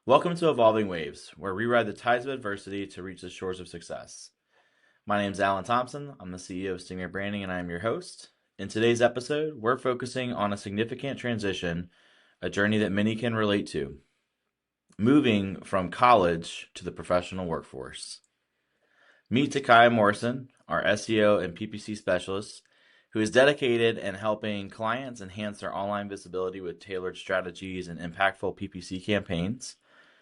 Welcome to Evolving Waves, where we ride the tides of adversity to reach the shores of success. My name is Alan Thompson. I'm the CEO of Stingray Branding, and I am your host. In today's episode, we're focusing on a significant transition, a journey that many can relate to, moving from college to the professional workforce. Meet Tahkya Morrison, our SEO and PPC Specialist, who is dedicated in helping clients enhance their online visibility with tailored strategies and impactful PPC campaigns.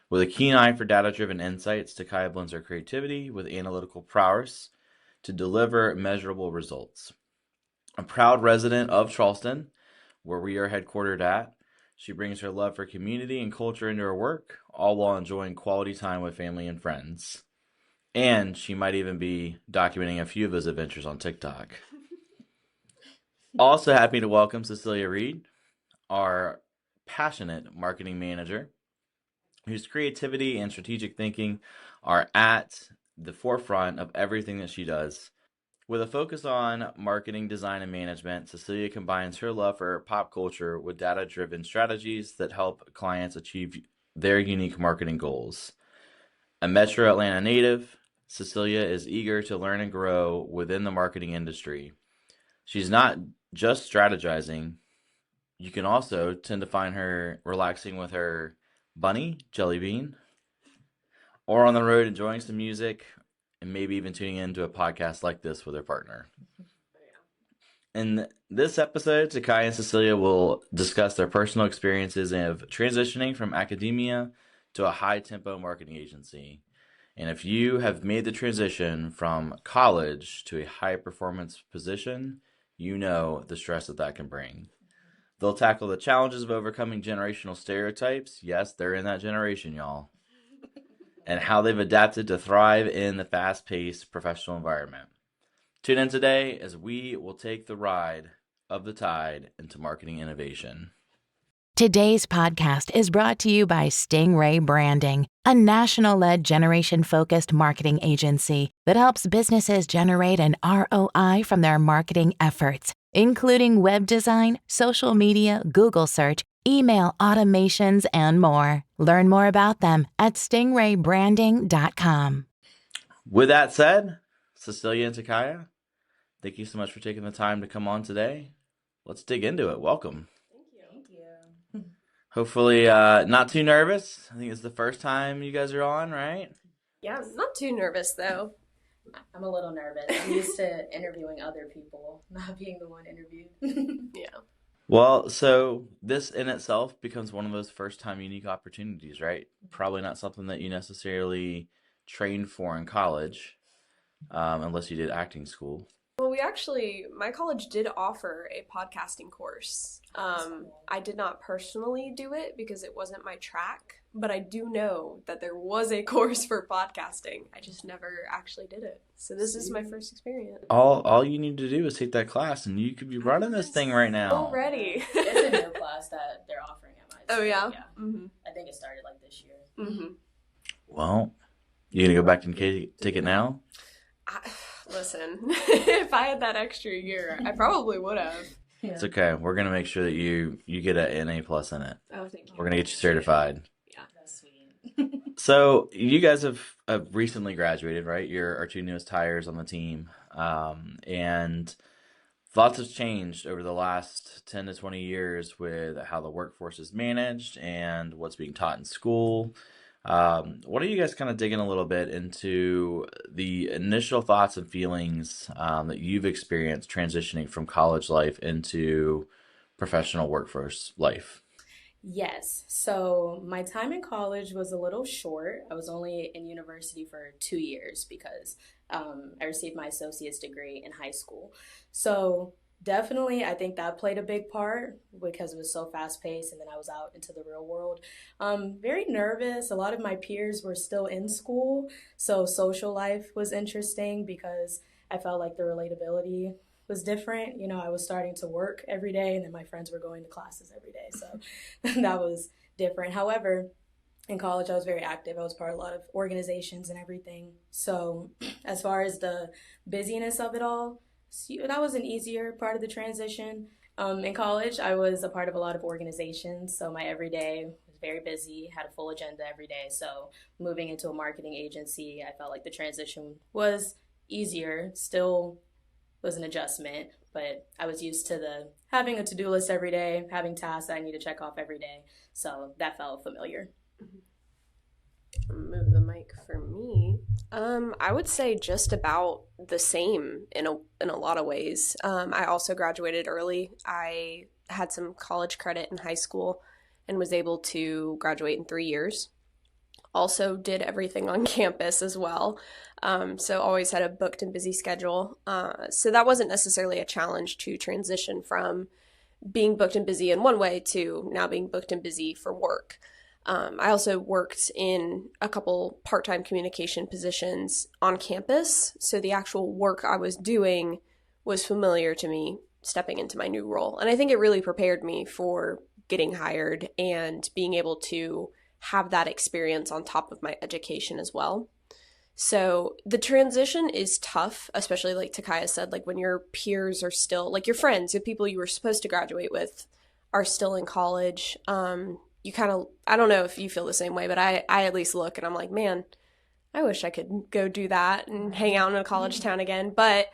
With a keen eye for data-driven insights, Tahkya blends her creativity with analytical prowess to deliver measurable results. A proud resident of Charleston, where we are headquartered at, she brings her love for community and culture into her work, all while enjoying quality time with family and friends. And she might even be documenting a few of those adventures on TikTok. Also happy to welcome Sicilia Reed, our passionate marketing manager, whose creativity and strategic thinking are at the forefront of everything that she does. With a focus on marketing, design, and management, Sicilia combines her love for pop culture with data-driven strategies that help clients achieve their unique marketing goals. A Metro Atlanta native, Sicilia is eager to learn and grow within the marketing industry. She's not just strategizing. You can also tend to find her relaxing with her bunny, Jelly Bean, or on the road enjoying some music and maybe even tuning into a podcast like this with her partner. In this episode, Tahkya and Sicilia will discuss their personal experiences of transitioning from academia to a high-tempo marketing agency. And if you have made the transition from college to a high-performance position, you know the stress that can bring. They'll tackle the challenges of overcoming generational stereotypes. Yes, they're in that generation, y'all. And how they've adapted to thrive in the fast-paced professional environment. Tune in today as we will take the ride of the tide into marketing innovation. Today's podcast is brought to you by Stingray Branding, a national-led generation-focused marketing agency that helps businesses generate an ROI from their marketing efforts, including web design, social media, Google search, email automations, and more. Learn more about them at stingraybranding.com. With that said, Sicilia and Tahkya, thank you so much for taking the time to come on today. Let's dig into it. Welcome. Thank you. Hopefully not too nervous. I think it's the first time you guys are on, right? Yeah, I'm not too nervous though. I'm a little nervous. I'm used to interviewing other people, not being the one interviewed. Yeah. Well, so this in itself becomes one of those first-time unique opportunities, right? Probably not something that you necessarily trained for in college, unless you did acting school. Well, my college did offer a podcasting course. I did not personally do it because it wasn't my track, but I do know that there was a course for podcasting. I just never actually did it. So this is my first experience. All you need to do is take that class and you could be running this thing right now. Already. There's a new class that they're offering at my school. Oh, yeah? Mm-hmm. I think it started like this year. Mm-hmm. Well, you gonna go back and take it now? Listen, if I had that extra year, I probably would have. Yeah. It's okay. We're gonna make sure that you get an A+ in it. Oh, thank you. We're gonna get you certified. Yeah. That's sweet. So you guys have recently graduated, right? You're our two newest hires on the team, and lots has changed over the last 10 to 20 years with how the workforce is managed and what's being taught in school. What are you guys kind of digging a little bit into the initial thoughts and feelings that you've experienced transitioning from college life into professional workforce life? Yes. So my time in college was a little short. I was only in university for 2 years because I received my associate's degree in high school. So definitely, I think that played a big part because it was so fast-paced, and then I was out into the real world. Very nervous. A lot of my peers were still in school, so social life was interesting because I felt like the relatability was different. You know, I was starting to work every day, and then my friends were going to classes every day, so that was different. However, in college, I was very active. I was part of a lot of organizations and everything. So as far as the busyness of it all, that was an easier part of the transition. In college, I was a part of a lot of organizations, so my everyday was very busy, had a full agenda every day. So moving into a marketing agency, I felt like the transition was easier. Still was an adjustment, but I was used to the having a to-do list every day, having tasks I need to check off every day. So that felt familiar. Move the mic for me. I would say just about the same in a lot of ways. I also graduated early. I had some college credit in high school and was able to graduate in 3 years. Also did everything on campus as well. So always had a booked and busy schedule. So that wasn't necessarily a challenge to transition from being booked and busy in one way to now being booked and busy for work. I also worked in a couple part-time communication positions on campus, so the actual work I was doing was familiar to me stepping into my new role. And I think it really prepared me for getting hired and being able to have that experience on top of my education as well. So the transition is tough, especially like Tahkya said, like when your peers are still, like your friends, the people you were supposed to graduate with are still in college. You kind of, I don't know if you feel the same way, but I at least look and I'm like, man, I wish I could go do that and hang out in a college town again. But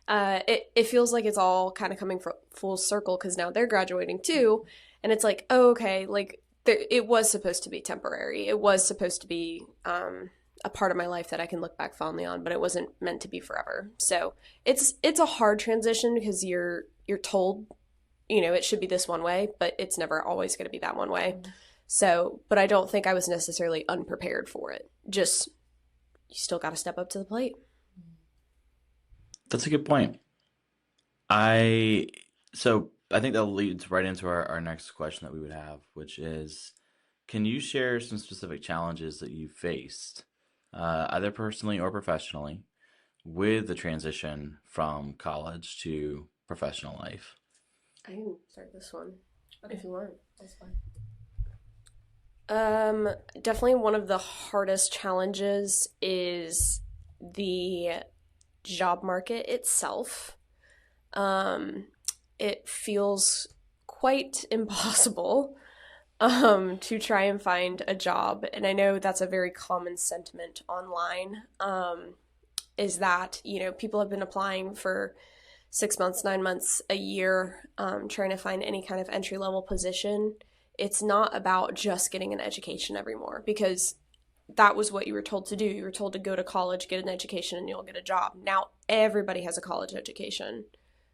it feels like it's all kind of coming full circle because now they're graduating too. And it's like, oh, okay, like it was supposed to be temporary. It was supposed to be a part of my life that I can look back fondly on, but it wasn't meant to be forever. So it's a hard transition because you're told, you know, it should be this one way, but it's never always going to be that one way. So, but I don't think I was necessarily unprepared for it. Just, you still got to step up to the plate. That's a good point. So I think that leads right into our next question that we would have, which is, can you share some specific challenges that you faced, either personally or professionally, with the transition from college to professional life? I can start this one if you want. That's fine. Definitely one of the hardest challenges is the job market itself. It feels quite impossible to try and find a job. And I know that's a very common sentiment online, is that, you know, people have been applying for 6 months, 9 months, a year, trying to find any kind of entry-level position. It's not about just getting an education anymore because that was what you were told to do. You were told to go to college, get an education, and you'll get a job. Now everybody has a college education.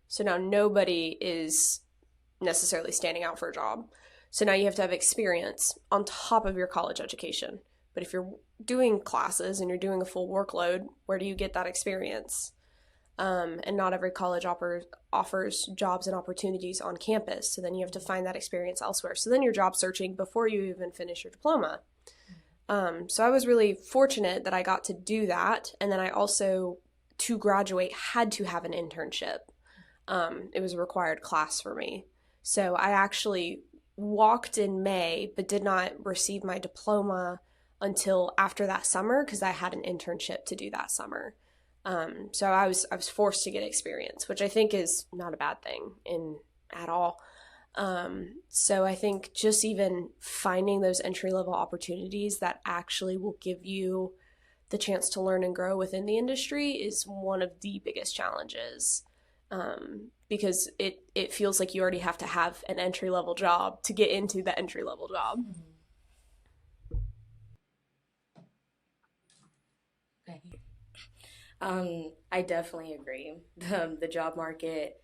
So now nobody is necessarily standing out for a job. So now you have to have experience on top of your college education. But if you're doing classes and you're doing a full workload, where do you get that experience? And not every college offers jobs and opportunities on campus. So then you have to find that experience elsewhere. So then you're job searching before you even finish your diploma. So I was really fortunate that I got to do that. And then I also, to graduate, had to have an internship. It was a required class for me. So I actually walked in May, but did not receive my diploma until after that summer because I had an internship to do that summer. So I was forced to get experience, which I think is not a bad thing at all. So I think just even finding those entry-level opportunities that actually will give you the chance to learn and grow within the industry is one of the biggest challenges. Because it feels like you already have to have an entry-level job to get into the entry-level job. I definitely agree. The job market,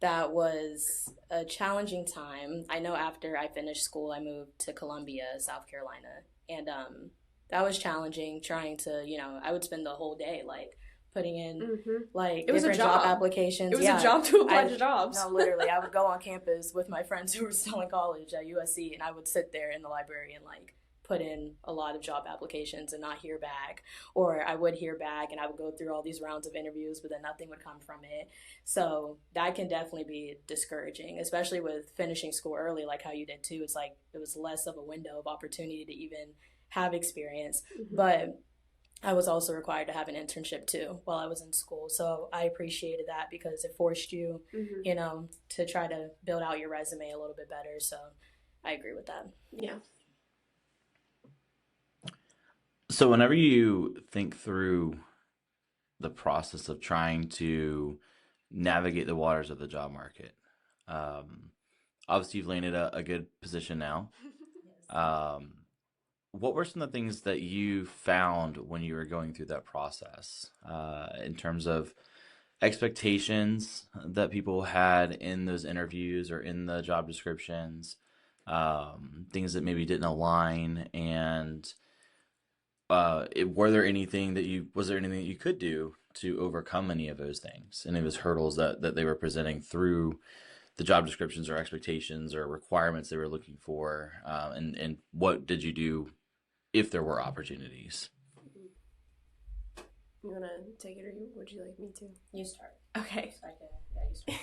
that was a challenging time. I know after I finished school, I moved to Columbia, South Carolina, and that was challenging trying to, I would spend the whole day, like, putting in, like, it was different a job. job applications. It was a job to apply to jobs. No, literally, I would go on campus with my friends who were still in college at USC, and I would sit there in the library and, like, put in a lot of job applications and not hear back, or I would hear back and I would go through all these rounds of interviews, but then nothing would come from it. So that can definitely be discouraging, especially with finishing school early, like how you did too. It's like it was less of a window of opportunity to even have experience. But I was also required to have an internship too while I was in school. So I appreciated that because it forced you, to try to build out your resume a little bit better. So I agree with that. Yeah. So whenever you think through the process of trying to navigate the waters of the job market, um, obviously you've landed a good position now. Um, what were some of the things that you found when you were going through that process, in terms of expectations that people had in those interviews or in the job descriptions, things that maybe didn't align, and was there anything that you could do to overcome any of those things, any of those hurdles that they were presenting through the job descriptions or expectations or requirements they were looking for, and what did you do if there were opportunities? You want to take it, or would you like me to? You start. Okay. You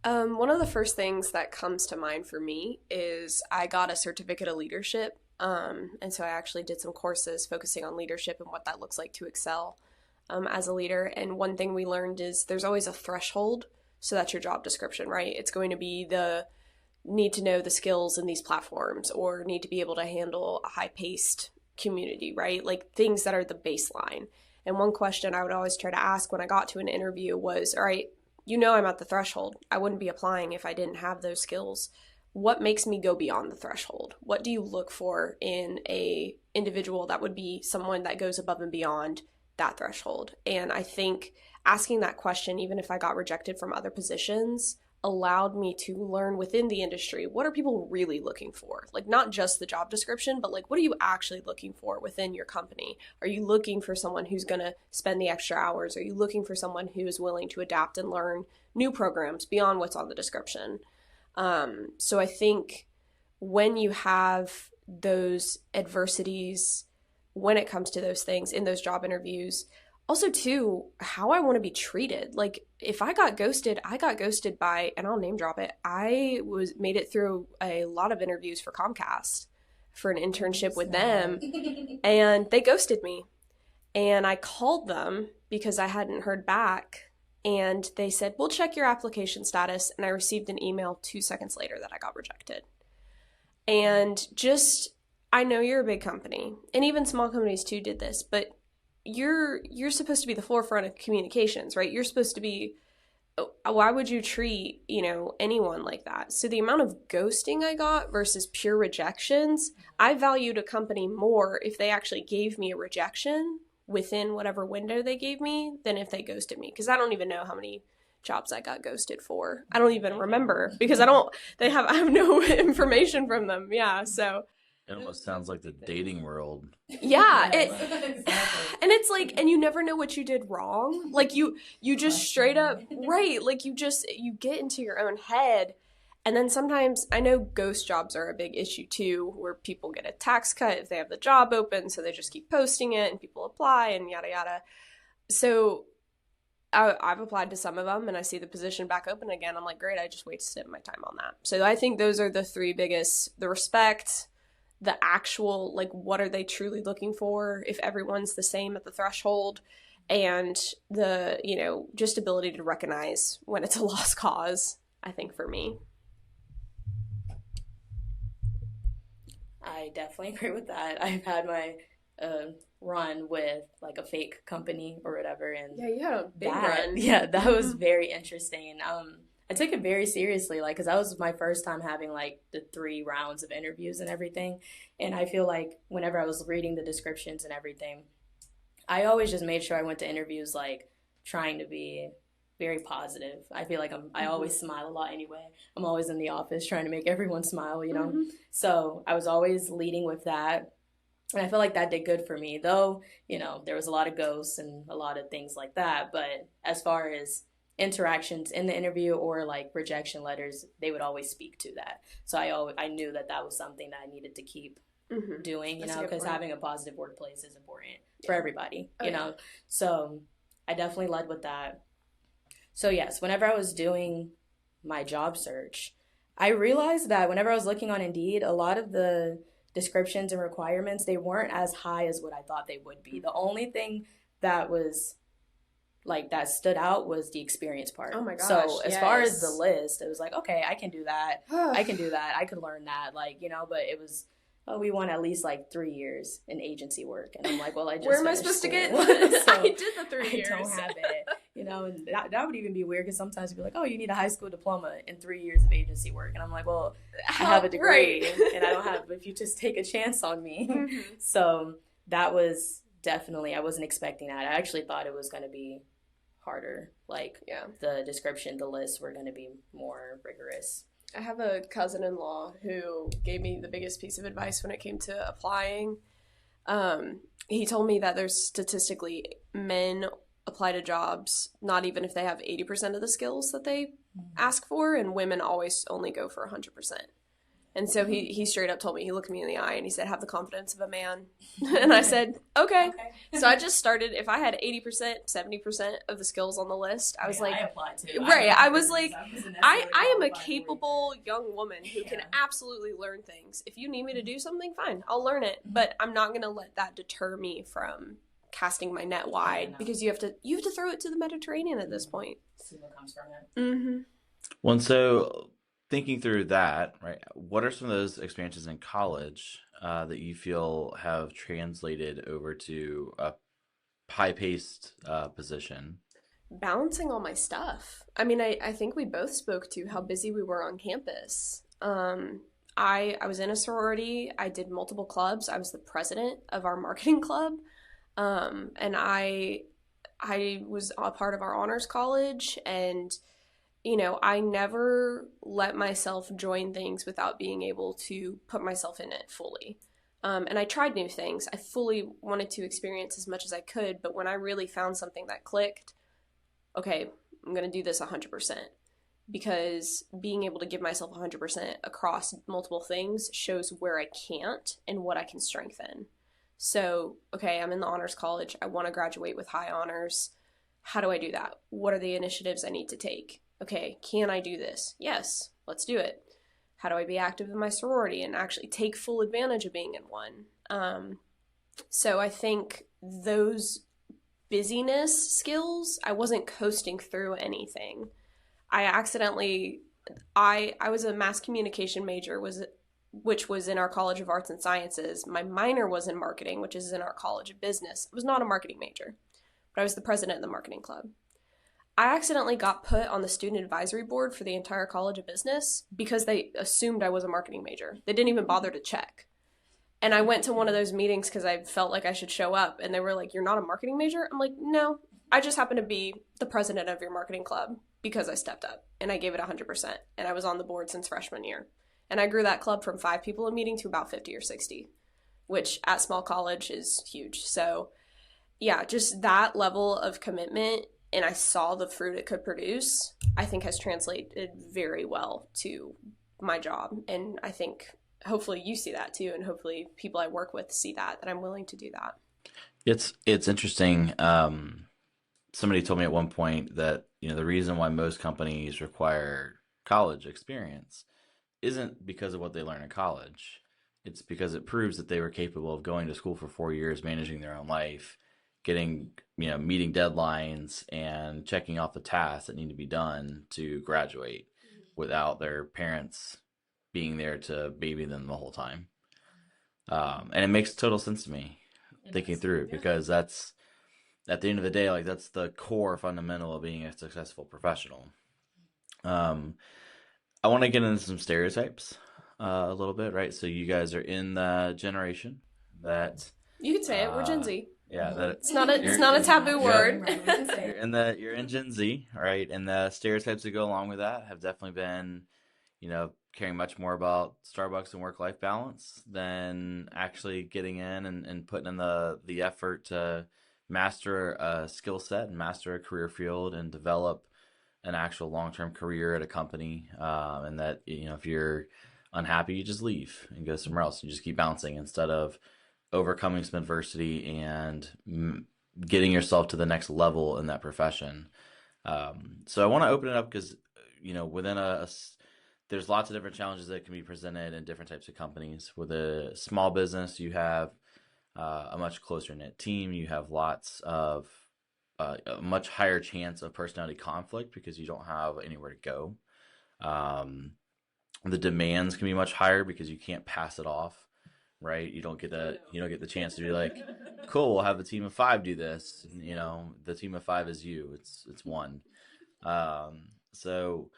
start. One of the first things that comes to mind for me is I got a certificate of leadership. And so I actually did some courses focusing on leadership and what that looks like to excel as a leader. And one thing we learned is there's always a threshold. So that's your job description, right? It's going to be the need to know the skills in these platforms, or need to be able to handle a high-paced community, right? Like things that are the baseline. And one question I would always try to ask when I got to an interview was, all right, I'm at the threshold. I wouldn't be applying if I didn't have those skills. What makes me go beyond the threshold? What do you look for in a individual that would be someone that goes above and beyond that threshold? And I think asking that question, even if I got rejected from other positions, allowed me to learn within the industry, what are people really looking for? Like not just the job description, but like, what are you actually looking for within your company? Are you looking for someone who's going to spend the extra hours? Are you looking for someone who is willing to adapt and learn new programs beyond what's on the description? So I think when you have those adversities, when it comes to those things in those job interviews, also too, how I want to be treated. Like if I got ghosted by, and I'll name drop it, I made it through a lot of interviews for Comcast for an internship with them, and they ghosted me. And I called them because I hadn't heard back. And they said, we'll check your application status. And I received an email 2 seconds later that I got rejected. And I know you're a big company, and even small companies too did this, but you're supposed to be the forefront of communications, right? You're supposed to be, why would you treat, anyone like that? So the amount of ghosting I got versus pure rejections, I valued a company more if they actually gave me a rejection within whatever window they gave me than if they ghosted me. Because I don't even know how many jobs I got ghosted for. I don't even remember because I have no information from them. Yeah. So It almost sounds like the dating world. yeah. Exactly. And it's like, and you never know what you did wrong. Like you just straight up, right. Like you get into your own head. And then sometimes, I know ghost jobs are a big issue too, where people get a tax cut if they have the job open, so they just keep posting it and people apply and yada yada. So I've applied to some of them and I see the position back open again. I'm like, great, I just wasted my time on that. So I think those are the three biggest: the respect, the actual, like, what are they truly looking for if everyone's the same at the threshold, and the, just ability to recognize when it's a lost cause, I think, for me. I definitely agree with that. I've had my run with like a fake company or whatever, and Yeah, you had a big run. Yeah, that was very interesting. I took it very seriously, like, because that was my first time having like the 3 rounds of interviews and everything. And I feel like whenever I was reading the descriptions and everything, I always just made sure I went to interviews like trying to be very positive. I feel like I always smile a lot anyway. I'm always in the office trying to make everyone smile, So I was always leading with that. And I feel like that did good for me, though, there was a lot of ghosts and a lot of things like that. But as far as interactions in the interview or like rejection letters, they would always speak to that. So I knew that was something that I needed to keep doing, because having a positive workplace is important for everybody, So I definitely led with that. So yes, whenever I was doing my job search, I realized that whenever I was looking on Indeed, a lot of the descriptions and requirements, they weren't as high as what I thought they would be. The only thing that was like that stood out was the experience part. Oh my gosh. So as far as the list, it was like, okay, I can do that. I can do that. I could learn that, but it was oh, we want at least like 3 years in agency work. And I'm like, well, I just Where am I finished supposed to get? school. So I did the 3 years. I don't have it. You know, and that would even be weird because sometimes you'd be like, oh, you need a high school diploma in 3 years of agency work. And I'm like, well, I have a degree and I don't have, if you just take a chance on me. Mm-hmm. So that was definitely, I wasn't expecting that. I actually thought it was going to be harder. Like the description, the lists were going to be more rigorous. I have a cousin-in-law who gave me the biggest piece of advice when it came to applying. He told me that there's statistically men apply to jobs not even if they have 80% of the skills that they ask for, and women always only go for 100%. And so he straight up told me, he looked me in the eye and he said, have the confidence of a man. And I said, okay. So I just started, if I had 80%, 70% of the skills on the list, I was like, I applied too. Right. I was like, I am a capable young woman who can absolutely learn things. If you need me to do something, fine, I'll learn it. But I'm not going to let that deter me from casting my net wide, because you have to throw it to the Mediterranean at this point. See what comes from it. Mm-hmm. Well, and so thinking through that, right, what are some of those experiences in college that you feel have translated over to a high-paced position? Balancing all my stuff. I mean, I think we both spoke to how busy we were on campus. I was in a sorority. I did multiple clubs. I was the president of our marketing club. And I was a part of our honors college, and you know, I never let myself join things without being able to put myself in it fully. And I tried new things. I fully wanted to experience as much as I could, but when I really found something that clicked, okay, I'm going to do this 100%. Because being able to give myself 100% across multiple things shows where I can't and what I can strengthen. So, okay, I'm in the honors college. I want to graduate with high honors. How do I do that? What are the initiatives I need to take? Okay, can I do this? Yes, let's do it. How do I be active in my sorority and actually take full advantage of being in one? So I think those busyness skills, I wasn't coasting through anything. I was a mass communication major, which was in our College of Arts and Sciences. My minor was in marketing, which is in our College of Business. It was not a marketing major, but I was the president of the marketing club. I accidentally got put on the student advisory board for the entire College of Business because they assumed I was a marketing major. They didn't even bother to check. And I went to one of those meetings because I felt like I should show up, and they were like, "You're not a marketing major?" I'm like, "No, I just happen to be the president of your marketing club because I stepped up and I gave it 100%. And I was on the board since freshman year. And I grew that club from 5 people a meeting to about 50 or 60, which at small college is huge. So yeah, just that level of commitment, and I saw the fruit it could produce, I think has translated very well to my job. And I think hopefully you see that too, and hopefully people I work with see that I'm willing to do that. It's interesting. Somebody told me at one point that, you know, the reason why most companies require college experience isn't because of what they learn in college. It's because it proves that they were capable of going to school for 4 years, managing their own life, getting, you know, meeting deadlines and checking off the tasks that need to be done to graduate without their parents being there to baby them the whole time. And it makes total sense to me thinking through it, because that's, at the end of the day, like, that's the core fundamental of being a successful professional. I want to get into some stereotypes a little bit, right? So you guys are in the generation that you could say it. We're Gen Z. Yeah, that it's not a taboo word. You're in Gen Z, right? And the stereotypes that go along with that have definitely been, you know, caring much more about Starbucks and work-life balance than actually getting in and putting in the effort to master a skill set and master a career field and develop an actual long-term career at a company. And that, you know, if you're unhappy, you just leave and go somewhere else. You just keep bouncing instead of overcoming some adversity and getting yourself to the next level in that profession. So I want to open it up because, you know, within there's lots of different challenges that can be presented in different types of companies. With a small business, you have a much closer knit team. You have lots of a much higher chance of personality conflict because you don't have anywhere to go. The demands can be much higher because you can't pass it off right? You don't get the chance to be like, cool, we'll have a team of 5 do this. The team of 5 is you. It's one. So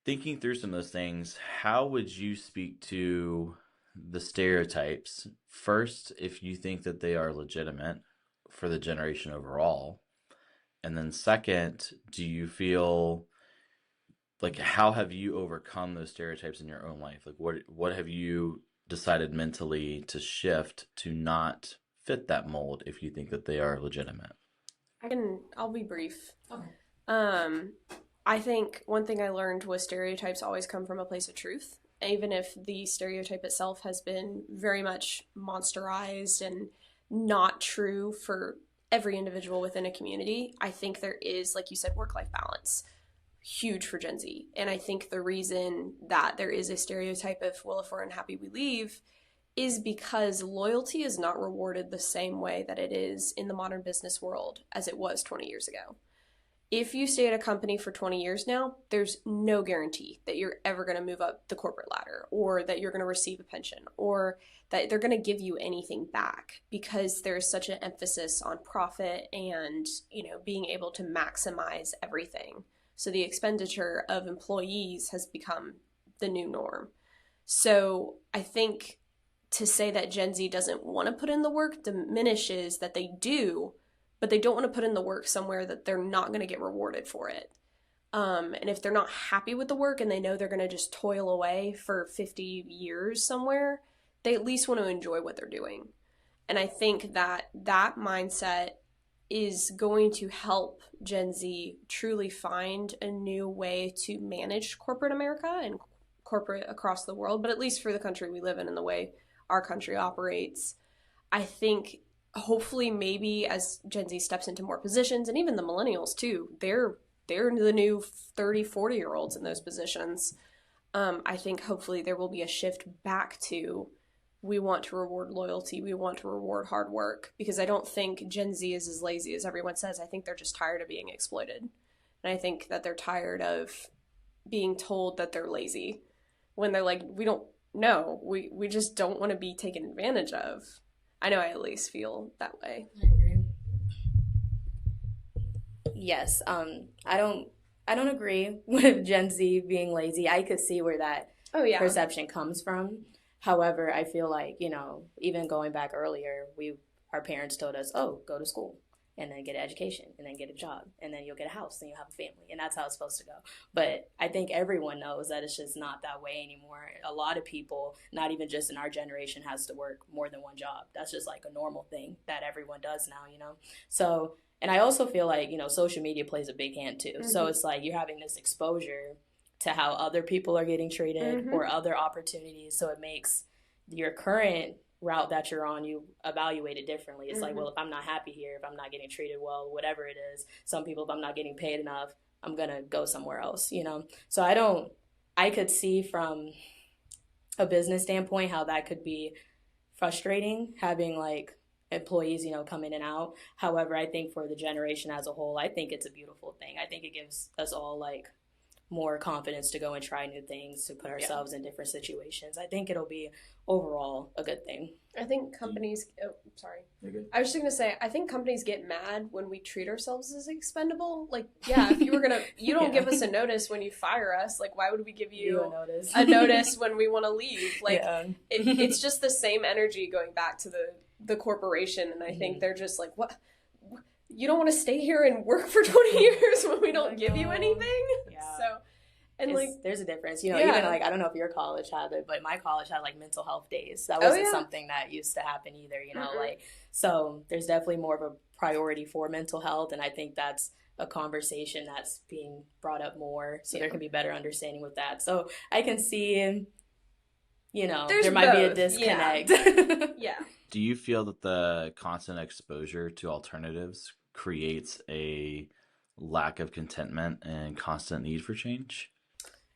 thinking through some of those things, how would you speak to the stereotypes? First, if you think that they are legitimate for the generation overall, and then second, do you feel like, how have you overcome those stereotypes in your own life? Like, what have you decided mentally to shift to not fit that mold if you think that they are legitimate? I'll be brief. Okay. I think one thing I learned was stereotypes always come from a place of truth. Even if the stereotype itself has been very much monsterized and not true for every individual within a community, I think there is, like you said, work-life balance. Huge for Gen Z. And I think the reason that there is a stereotype of, well, if we're unhappy, we leave, is because loyalty is not rewarded the same way that it is in the modern business world as it was 20 years ago. If you stay at a company for 20 years now, there's no guarantee that you're ever going to move up the corporate ladder, or that you're going to receive a pension, or that they're going to give you anything back, because there's such an emphasis on profit and, being able to maximize everything. So the expenditure of employees has become the new norm. So I think to say that Gen Z doesn't want to put in the work diminishes that they do, but they don't want to put in the work somewhere that they're not going to get rewarded for it. And if they're not happy with the work and they know they're going to just toil away for 50 years somewhere, they at least want to enjoy what they're doing. And I think that mindset is going to help Gen Z truly find a new way to manage corporate America and corporate across the world, but at least for the country we live in and the way our country operates. I think hopefully maybe as Gen Z steps into more positions, and even the millennials too, they're the new 30, 40-year-olds in those positions. I think hopefully there will be a shift back to, we want to reward loyalty, we want to reward hard work, because I don't think Gen Z is as lazy as everyone says. I think they're just tired of being exploited. And I think that they're tired of being told that they're lazy when they're like, we don't know, we just don't want to be taken advantage of. I know I at least feel that way. I agree. Yes, I don't agree with Gen Z being lazy. I could see where that perception comes from. However, I feel like, even going back earlier, our parents told us, oh, go to school and then get an education and then get a job and then you'll get a house and you'll have a family, and that's how it's supposed to go. But I think everyone knows that it's just not that way anymore. A lot of people, not even just in our generation, has to work more than one job. That's just like a normal thing that everyone does now, So, and I also feel like, social media plays a big hand too. Mm-hmm. So it's like you're having this exposure to how other people are getting treated, mm-hmm. or other opportunities. So it makes your current route that you're on, you evaluate it differently. It's mm-hmm. like, well, if I'm not happy here, if I'm not getting treated well, whatever it is, some people, if I'm not getting paid enough, I'm going to go somewhere else, So I could see from a business standpoint how that could be frustrating, having like employees, come in and out. However, I think for the generation as a whole, I think it's a beautiful thing. I think it gives us all like more confidence to go and try new things, to put ourselves in different situations. I think it'll be overall a good thing. I think companies, I was just going to say, I think companies get mad when we treat ourselves as expendable. Like, if you were going to, you don't give us a notice when you fire us. Like, why would we give you a notice when we want to leave? Like, it's just the same energy going back to the corporation. And I think they're just like, what? You don't want to stay here and work for 20 years when we don't give you anything? Yeah. So, and there's a difference, even like, I don't know if your college had it, but my college had like mental health days. That wasn't something that used to happen either, mm-hmm. So there's definitely more of a priority for mental health. And I think that's a conversation that's being brought up more. So there can be better understanding with that. So I can see, there might be a disconnect. Yeah. Do you feel that the constant exposure to alternatives creates a lack of contentment and constant need for change?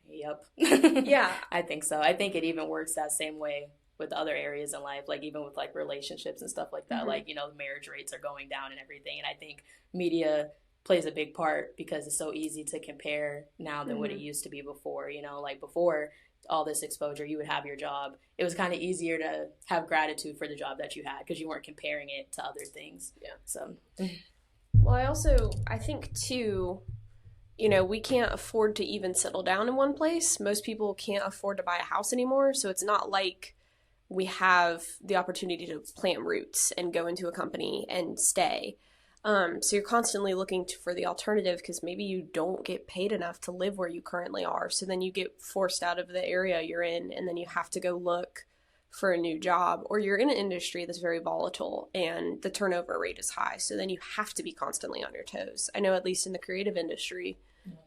Yep. Yeah. I think so. I think it even works that same way with other areas in life, like even with like relationships and stuff like that. Mm-hmm. Like, marriage rates are going down and everything. And I think media plays a big part because it's so easy to compare now than mm-hmm. what it used to be before. Like before, all this exposure, you would have your job. It was kind of easier to have gratitude for the job that you had because you weren't comparing it to other things. Yeah. So, well, I think too, we can't afford to even settle down in one place. Most people can't afford to buy a house anymore. So it's not like we have the opportunity to plant roots and go into a company and stay. So you're constantly looking for the alternative because maybe you don't get paid enough to live where you currently are. So then you get forced out of the area you're in, and then you have to go look for a new job, or you're in an industry that's very volatile and the turnover rate is high. So then you have to be constantly on your toes. I know at least in the creative industry,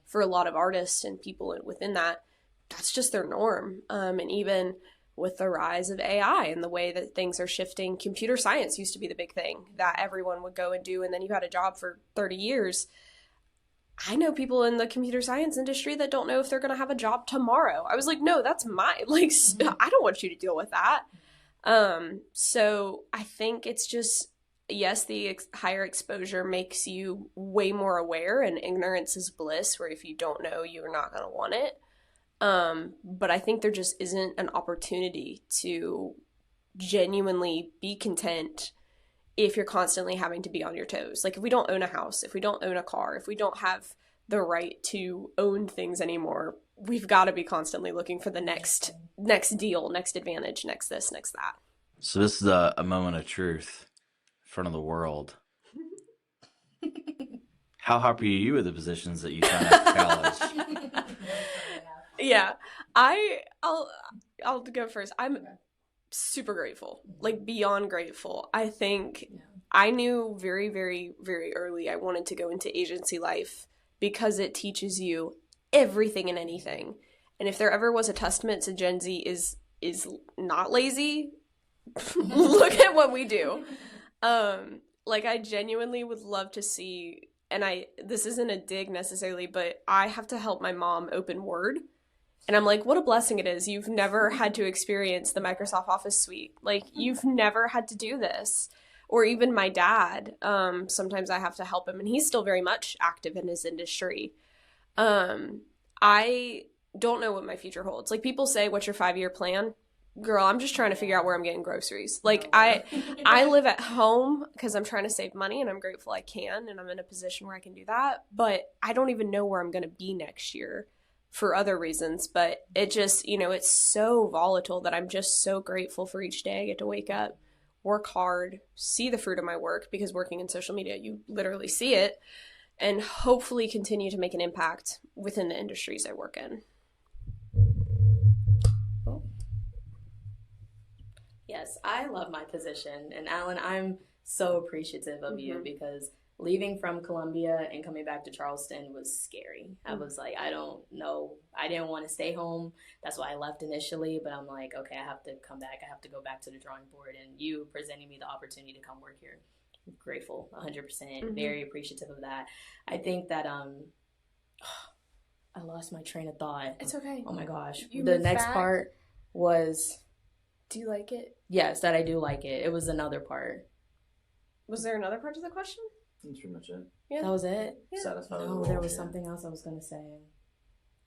for a lot of artists and people within that, that's just their norm. And even with the rise of AI and the way that things are shifting, computer science used to be the big thing that everyone would go and do. And then you had a job for 30 years. I know people in the computer science industry that don't know if they're going to have a job tomorrow. I was like, no, that's mine. Like, I don't want you to deal with that. So I think it's just, yes, the higher exposure makes you way more aware, and ignorance is bliss, where if you don't know, you're not going to want it. But I think there just isn't an opportunity to genuinely be content if you're constantly having to be on your toes. Like if we don't own a house, if we don't own a car, if we don't have the right to own things anymore, we've got to be constantly looking for the next deal, next advantage, next this, next that. So this is a moment of truth in front of the world. How happy are you with the positions that you found after college? Yeah, I'll go first. I'm super grateful, like beyond grateful. I think I knew very, very, very early I wanted to go into agency life because it teaches you everything and anything. And if there ever was a testament to Gen Z is not lazy, look at what we do. Like I genuinely would love to see, and this isn't a dig necessarily, but I have to help my mom open Word. And I'm like, what a blessing it is. You've never had to experience the Microsoft Office suite. Like, you've never had to do this. Or even my dad. Sometimes I have to help him, and he's still very much active in his industry. I don't know what my future holds. Like, people say, what's your 5-year plan? Girl, I'm just trying to figure out where I'm getting groceries. Like, I live at home because I'm trying to save money, and I'm grateful I can, and I'm in a position where I can do that. But I don't even know where I'm going to be next year, for other reasons, but it just, it's so volatile that I'm just so grateful for each day I get to wake up, work hard, see the fruit of my work, because working in social media, you literally see it, and hopefully continue to make an impact within the industries I work in. Yes, I love my position. And Alan, I'm so appreciative of you because leaving from Columbia and coming back to Charleston was scary. I was like, I don't know. I didn't want to stay home. That's why I left initially. But I'm like, okay, I have to come back. I have to go back to the drawing board. And you presenting me the opportunity to come work here, I'm grateful, 100%. Very appreciative of that. I think that I lost my train of thought. It's okay. Oh my gosh. The next part was, do you like it? Yes, that I do like it. It was another part. Was there another part to the question? That's pretty much it. Yeah. That was it? Yeah. Satisfied. No, there was something else I was going to say.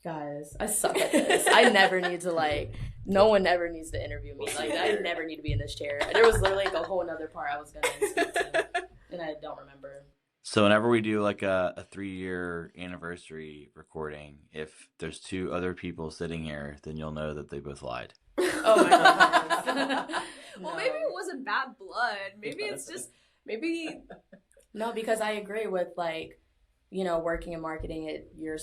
Guys, I suck at this. I never need to, no one ever needs to interview me. I never need to be in this chair. There was literally a whole other part I was going to speak to, and I don't remember. So whenever we do a 3-year anniversary recording, if there's 2 other people sitting here, then you'll know that they both lied. Oh my God. Well, maybe it wasn't bad blood. Maybe it's just, No, because I agree with, working in marketing, you're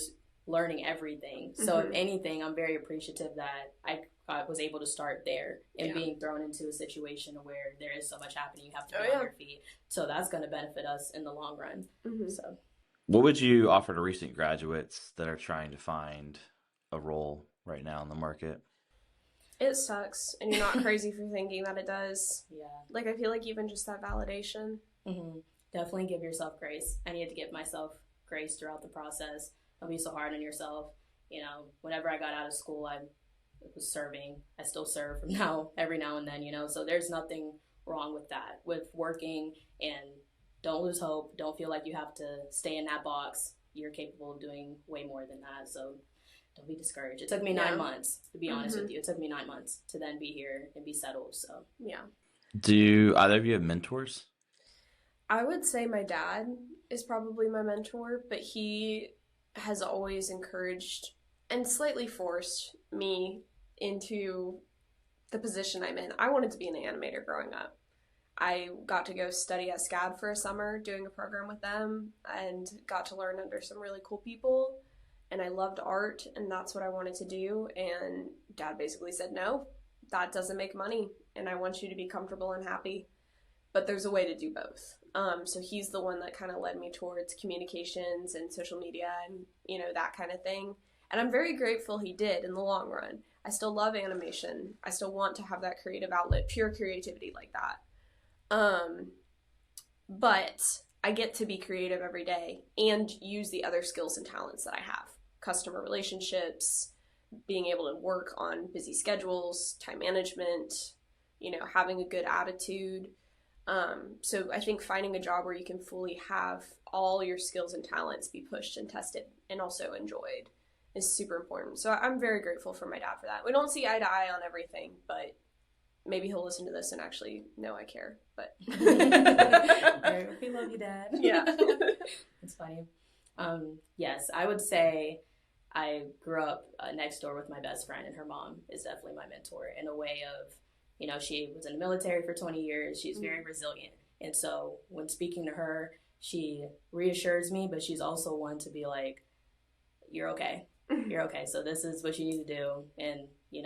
learning everything. So if anything, I'm very appreciative that I was able to start there and being thrown into a situation where there is so much happening, you have to be on your feet. So that's going to benefit us in the long run. So, what would you offer to recent graduates that are trying to find a role right now in the market? It sucks, and you're not crazy for thinking that it does. Yeah. I feel like even just that validation. Definitely give yourself grace. I needed to give myself grace throughout the process. Don't be so hard on yourself. Whenever I got out of school, I was serving. I still serve every now and then, so there's nothing wrong with that, with working, and don't lose hope. Don't feel like you have to stay in that box. You're capable of doing way more than that. So don't be discouraged. It took me 9 months, to be honest with you. It took me 9 months to then be here and be settled. So Yeah. Do either of you have mentors? I would say my dad is probably my mentor, but he has always encouraged and slightly forced me into the position I'm in. I wanted to be an animator growing up. I got to go study at SCAD for a summer doing a program with them and got to learn under some really cool people. And I loved art, and that's what I wanted to do. And Dad basically said, no, that doesn't make money, and I want you to be comfortable and happy. But there's a way to do both. So he's the one that kind of led me towards communications and social media and, that kind of thing. And I'm very grateful he did in the long run. I still love animation. I still want to have that creative outlet, pure creativity like that. But I get to be creative every day and use the other skills and talents that I have. Customer relationships, being able to work on busy schedules, time management, having a good attitude. So I think finding a job where you can fully have all your skills and talents be pushed and tested and also enjoyed is super important. So I'm very grateful for my dad for that. We don't see eye to eye on everything, but maybe he'll listen to this and actually know I care. But we love you, Dad. Yeah. It's funny. Yes, I would say I grew up next door with my best friend, and her mom is definitely my mentor in a way of, she was in the military for 20 years. She's very resilient. And so when speaking to her, she reassures me, but she's also one to be like, you're okay. You're okay. So this is what you need to do. And, you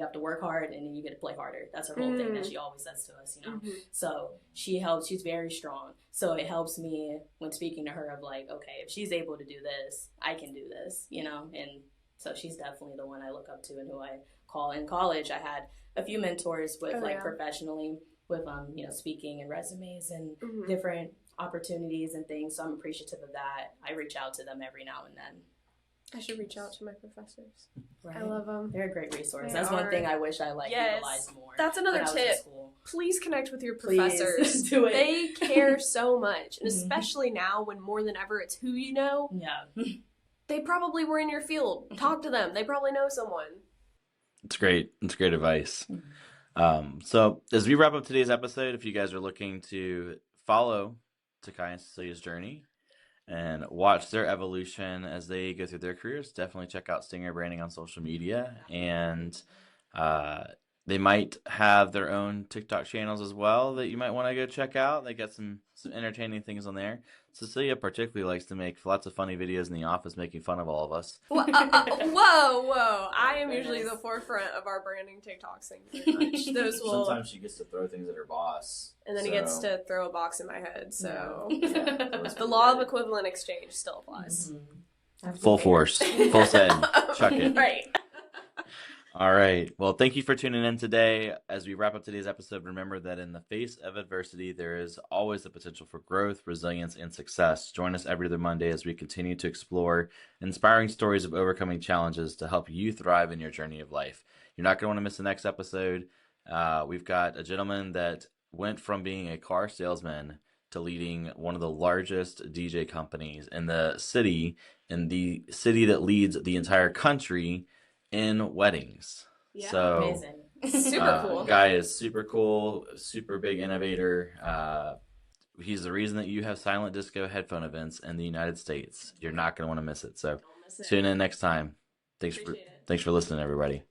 have to work hard, and then you get to play harder. That's her whole thing that she always says to us, So she's very strong. So it helps me when speaking to her of like, okay, if she's able to do this, I can do this, and so she's definitely the one I look up to and who I call. In college, I had a few mentors with professionally with, speaking and resumes and different opportunities and things. So I'm appreciative of that. I reach out to them every now and then. I should reach out to my professors. Right. I love them. They're a great resource. That's one thing I wish I utilized more. That's another tip. Please connect with your professors. Please do it. They care so much, and especially now when more than ever it's who you know. Yeah. They probably were in your field. Talk to them. They probably know someone. It's great. It's great advice. So as we wrap up today's episode, if you guys are looking to follow Tahkya and Cecilia's journey and watch their evolution as they go through their careers, definitely check out Stingray Branding on social media. And they might have their own TikTok channels as well that you might want to go check out. They got some entertaining things on there. Cecilia particularly likes to make lots of funny videos in the office making fun of all of us. Whoa. I am usually the forefront of our branding TikToks things very much. Sometimes she gets to throw things at her boss. And then he gets to throw a box in my head. So the law of equivalent exchange still applies. Full force. Full send. Chuck it. Right. All right. Well, thank you for tuning in today. As we wrap up today's episode, remember that in the face of adversity, there is always the potential for growth, resilience, and success. Join us every other Monday as we continue to explore inspiring stories of overcoming challenges to help you thrive in your journey of life. You're not going to want to miss the next episode. We've got a gentleman that went from being a car salesman to leading one of the largest DJ companies in the city that leads the entire country in weddings. Yeah, so amazing. Super cool. Guy is super cool, super big innovator. He's the reason that you have silent disco headphone events in the United States. You're not going to want to miss it. So tune in next time. Thanks for listening, everybody.